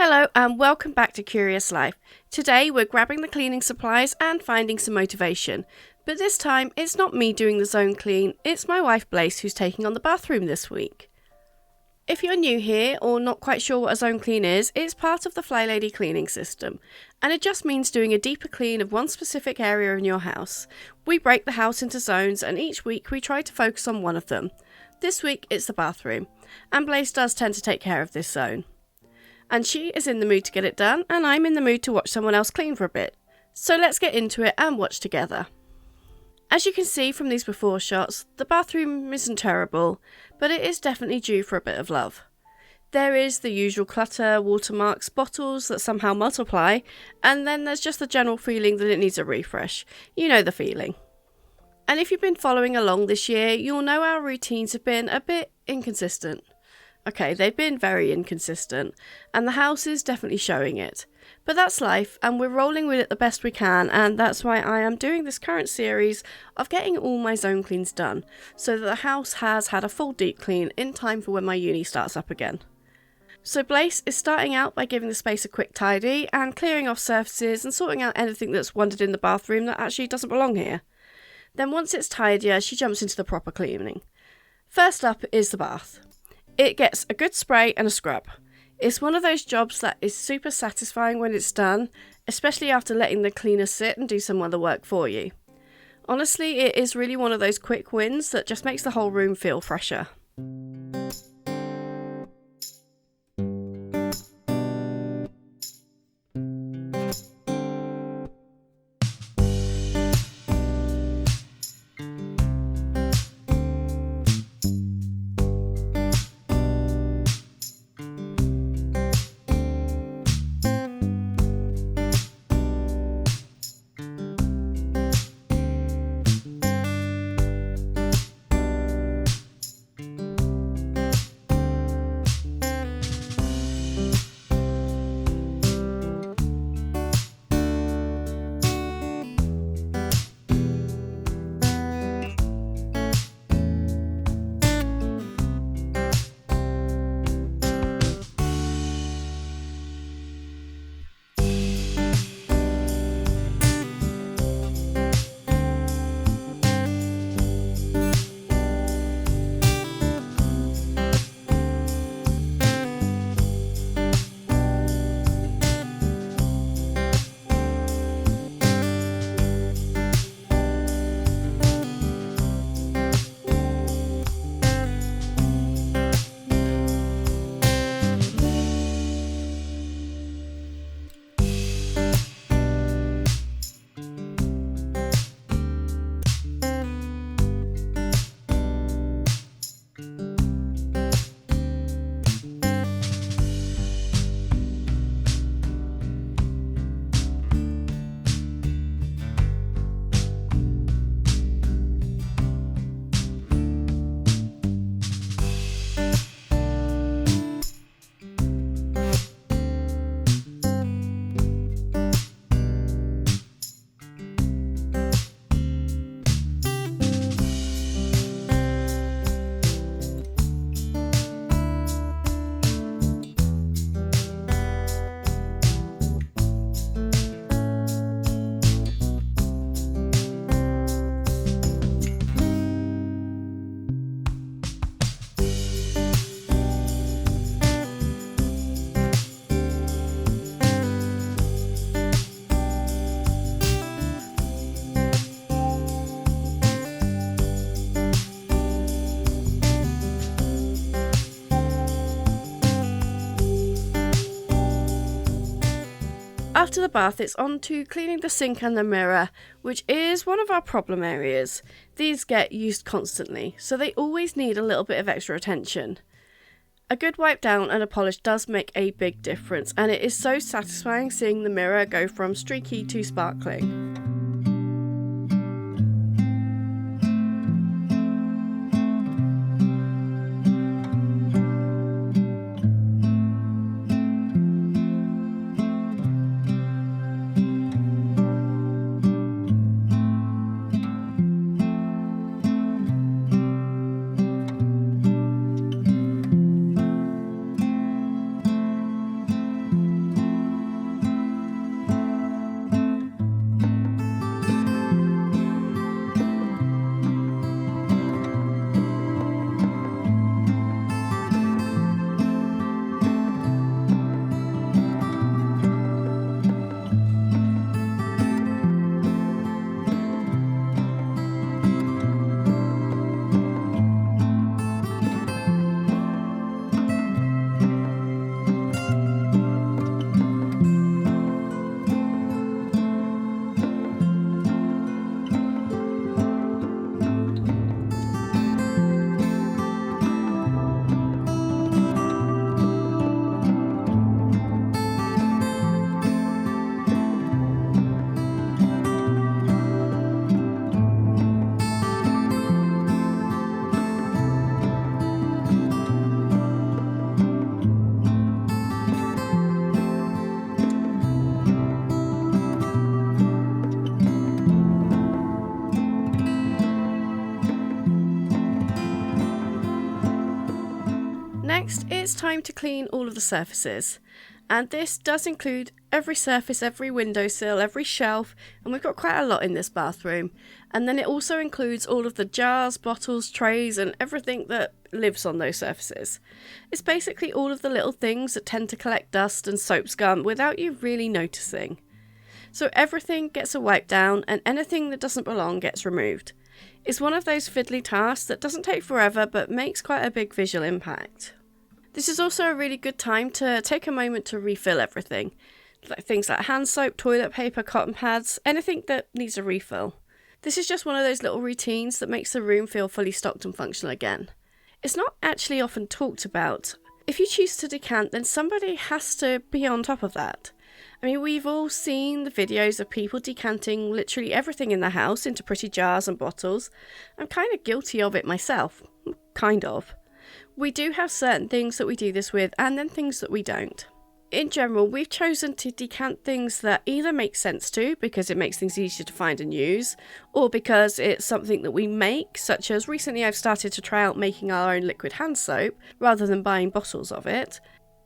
Hello and welcome back to Curious Life. Today we're grabbing the cleaning supplies and finding some motivation. But this time it's not me doing the zone clean, it's my wife Blaise who's taking on the bathroom this week. If you're new here or not quite sure what a zone clean is, it's part of the FlyLady cleaning system. And it just means doing a deeper clean of one specific area in your house. We break the house into zones and each week we try to focus on one of them. This week it's the bathroom, and Blaise does tend to take care of this zone. And she is in the mood to get it done, and I'm in the mood to watch someone else clean for a bit. So let's get into it and watch together. As you can see from these before shots, the bathroom isn't terrible, but it is definitely due for a bit of love. There is the usual clutter, watermarks, bottles that somehow multiply, and then there's just the general feeling that it needs a refresh. You know the feeling. And if you've been following along this year, you'll know our routines have been a bit inconsistent. Okay, they've been very inconsistent, and the house is definitely showing it. But that's life, and we're rolling with it the best we can, and that's why I am doing this current series of getting all my zone cleans done, so that the house has had a full deep clean in time for when my uni starts up again. So Blaise is starting out by giving the space a quick tidy, and clearing off surfaces and sorting out anything that's wandered in the bathroom that actually doesn't belong here. Then once it's tidier, she jumps into the proper cleaning. First up is the bath. It gets a good spray and a scrub. It's one of those jobs that is super satisfying when it's done, especially after letting the cleaner sit and do some other work for you. Honestly, it is really one of those quick wins that just makes the whole room feel fresher. After the bath, it's on to cleaning the sink and the mirror, which is one of our problem areas. These get used constantly, so they always need a little bit of extra attention. A good wipe down and a polish does make a big difference, and it is so satisfying seeing the mirror go from streaky to sparkling. time to clean all of the surfaces. And this does include every surface, every windowsill, every shelf, and we've got quite a lot in this bathroom. And then it also includes all of the jars, bottles, trays, and everything that lives on those surfaces. It's basically all of the little things that tend to collect dust and soap scum without you really noticing. So everything gets a wipe down, and anything that doesn't belong gets removed. It's one of those fiddly tasks that doesn't take forever but makes quite a big visual impact. This is also a really good time to take a moment to refill everything. Things like hand soap, toilet paper, cotton pads, anything that needs a refill. This is just one of those little routines that makes the room feel fully stocked and functional again. It's not actually often talked about. If you choose to decant, then somebody has to be on top of that. I mean, we've all seen the videos of people decanting literally everything in the house into pretty jars and bottles. I'm kind of guilty of it myself. Kind of. We do have certain things that we do this with, and then things that we don't. In general, we've chosen to decant things that either make sense to, because it makes things easier to find and use, or because it's something that we make, such as recently I've started to try out making our own liquid hand soap, rather than buying bottles of it.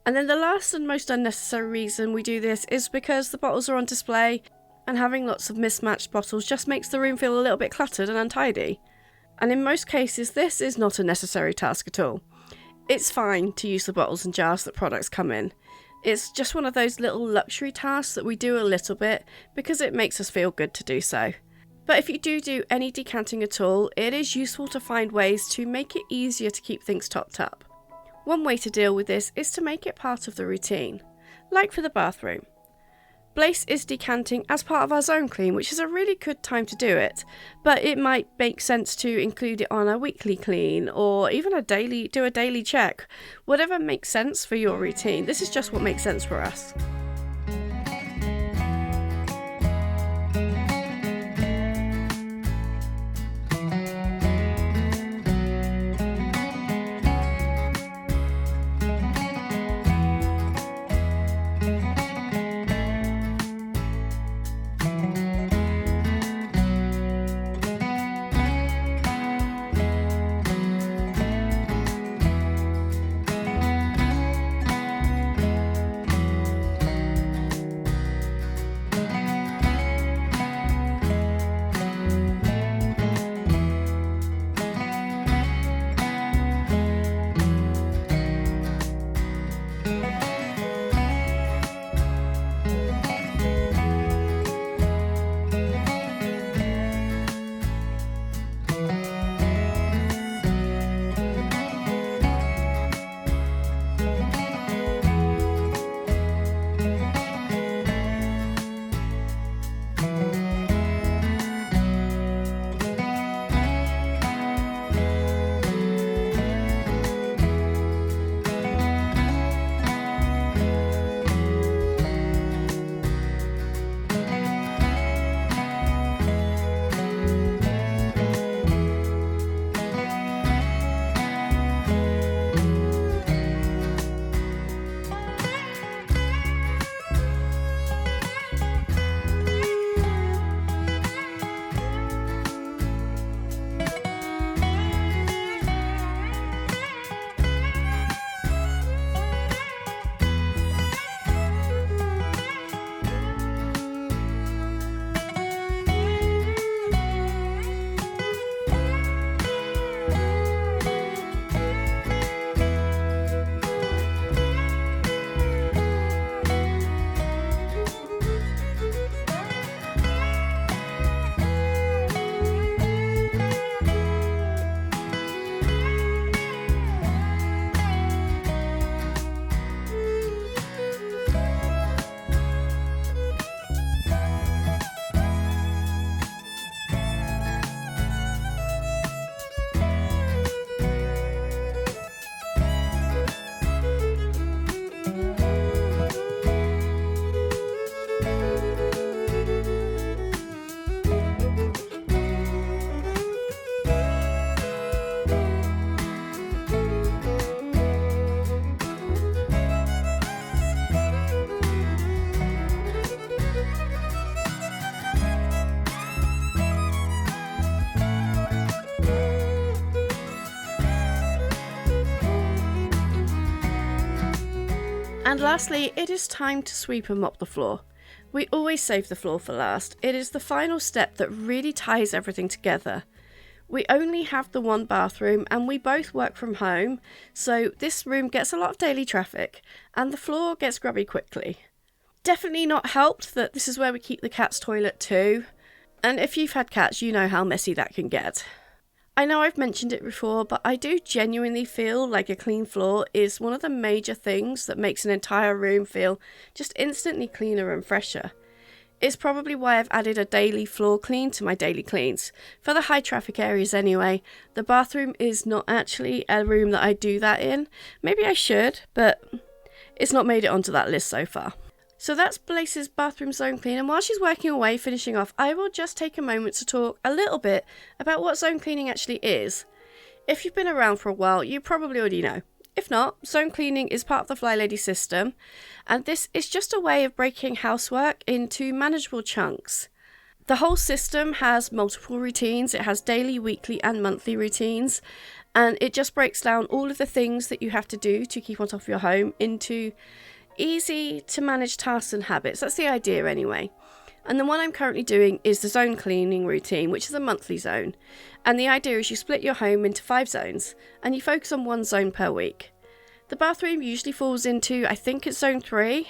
And then the last and most unnecessary reason we do this is because the bottles are on display, and having lots of mismatched bottles just makes the room feel a little bit cluttered and untidy. And in most cases, this is not a necessary task at all. It's fine to use the bottles and jars that products come in. It's just one of those little luxury tasks that we do a little bit because it makes us feel good to do so. But if you do any decanting at all, it is useful to find ways to make it easier to keep things topped up. One way to deal with this is to make it part of the routine, like for the bathroom. Blaze is decanting as part of our zone clean, which is a really good time to do it, but it might make sense to include it on a weekly clean or even do a daily check. Whatever makes sense for your routine. This is just what makes sense for us. And lastly, it is time to sweep and mop the floor. We always save the floor for last. It is the final step that really ties everything together. We only have the one bathroom and we both work from home, so this room gets a lot of daily traffic and the floor gets grubby quickly. Definitely not helped that this is where we keep the cat's toilet too, and if you've had cats you know how messy that can get. I know I've mentioned it before, but I do genuinely feel like a clean floor is one of the major things that makes an entire room feel just instantly cleaner and fresher. It's probably why I've added a daily floor clean to my daily cleans. For the high traffic areas anyway. The bathroom is not actually a room that I do that in. Maybe I should, but it's not made it onto that list so far. So that's Blaze's bathroom zone clean, and while she's working away finishing off, I will just take a moment to talk a little bit about what zone cleaning actually is. If you've been around for a while, you probably already know. If not, zone cleaning is part of the FlyLady system, and this is just a way of breaking housework into manageable chunks. The whole system has multiple routines. It has daily, weekly and monthly routines, and it just breaks down all of the things that you have to do to keep on top of your home into easy to manage tasks and habits. That's the idea anyway. And the one I'm currently doing is the zone cleaning routine, which is a monthly zone. And the idea is you split your home into 5 zones and you focus on one zone per week. The bathroom usually falls into, I think it's zone 3,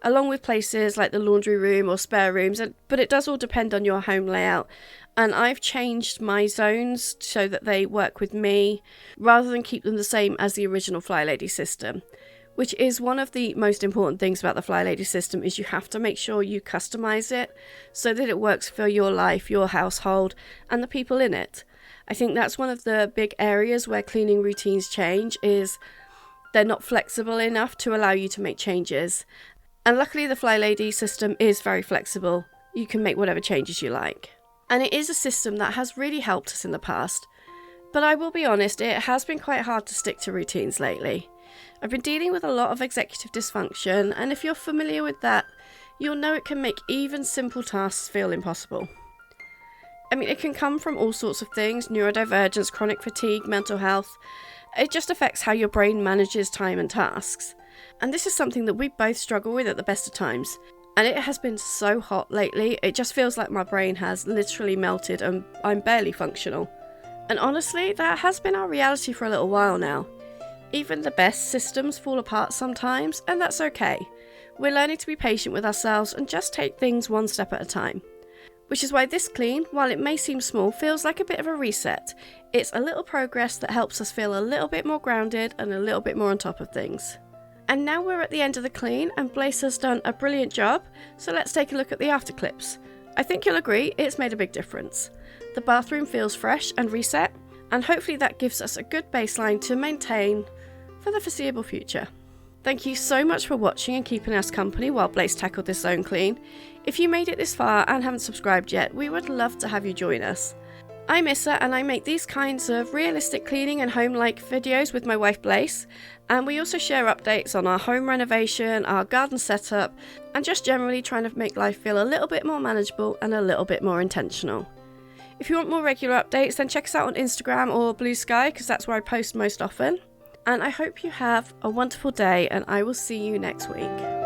along with places like the laundry room or spare rooms, but it does all depend on your home layout. And I've changed my zones so that they work with me rather than keep them the same as the original FlyLady system. Which is one of the most important things about the FlyLady system, is you have to make sure you customize it so that it works for your life, your household, and the people in it. I think that's one of the big areas where cleaning routines change, is they're not flexible enough to allow you to make changes. And luckily the FlyLady system is very flexible. You can make whatever changes you like. And it is a system that has really helped us in the past. But I will be honest, it has been quite hard to stick to routines lately. I've been dealing with a lot of executive dysfunction, and if you're familiar with that, you'll know it can make even simple tasks feel impossible. I mean, it can come from all sorts of things: neurodivergence, chronic fatigue, mental health. It just affects how your brain manages time and tasks. And this is something that we both struggle with at the best of times. And it has been so hot lately, it just feels like my brain has literally melted and I'm barely functional. And honestly, that has been our reality for a little while now. Even the best systems fall apart sometimes, and that's okay. We're learning to be patient with ourselves and just take things one step at a time. Which is why this clean, while it may seem small, feels like a bit of a reset. It's a little progress that helps us feel a little bit more grounded and a little bit more on top of things. And now we're at the end of the clean, and Blaze has done a brilliant job, so let's take a look at the after clips. I think you'll agree it's made a big difference. The bathroom feels fresh and reset, and hopefully that gives us a good baseline to maintain for the foreseeable future. Thank you so much for watching and keeping us company while Blaze tackled this zone clean. If you made it this far and haven't subscribed yet, we would love to have you join us. I'm Issa, and I make these kinds of realistic cleaning and home-like videos with my wife Blaze, and we also share updates on our home renovation, our garden setup, and just generally trying to make life feel a little bit more manageable and a little bit more intentional. If you want more regular updates, then check us out on Instagram or Blue Sky, because that's where I post most often. And I hope you have a wonderful day, and I will see you next week.